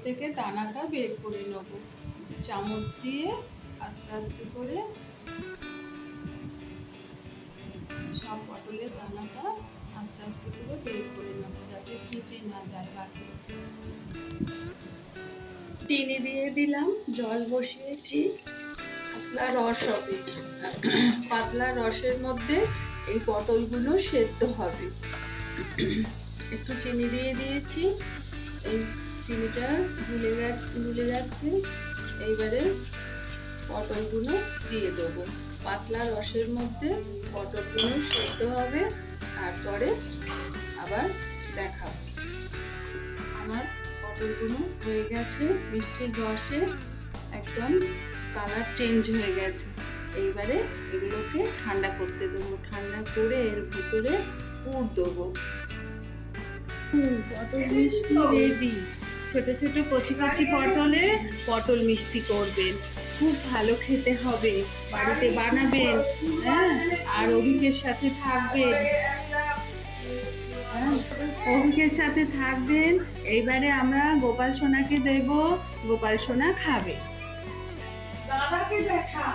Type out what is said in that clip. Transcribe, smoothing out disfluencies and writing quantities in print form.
থেকে দানাটা বের করে নেব। চামচ দিয়ে আস্তে আস্তে করে সব পটলের দানাটা আস্তে আস্তে করে বের করে নেব, যাতে ভিজে না যায় বাকি। চিনি দিয়ে দিলাম, জল বসিয়েছি, পাতলা রস হবে। পাতলা রসের মধ্যে এই পটলগুলো সেদ্ধ হবে। একটু চিনি দিয়ে দিয়েছি, এই চিনিটা গুলে যাচ্ছে। এইবারে পটলগুলো দিয়ে দেবো। পাতলা রসের মধ্যে পটলগুলো সেদ্ধ হবে, তারপরে আবার দেখাবো। আমার পটলগুলো হয়ে গেছে, মিষ্টির রসে একদম কালার চেঞ্জ হয়ে গেছে। এইবারে এগুলোকে ঠান্ডা করতে দেবো। ঠান্ডা করে এর ভিতরে পুর দেবো। পটল মিষ্টি রেডি। ছোট ছোট কচি কচি পটলে পটল মিষ্টি করবেন, খুব ভালো খেতে হবে। বাড়িতে বানাবেন, হ্যাঁ, আর অভিকের সাথে থাকবেন। অভিকের সাথে থাকবেন। এইবারে আমরা গোপাল সোনাকে দেব, গোপাল সোনা খাবে। দাদাকে দেখা।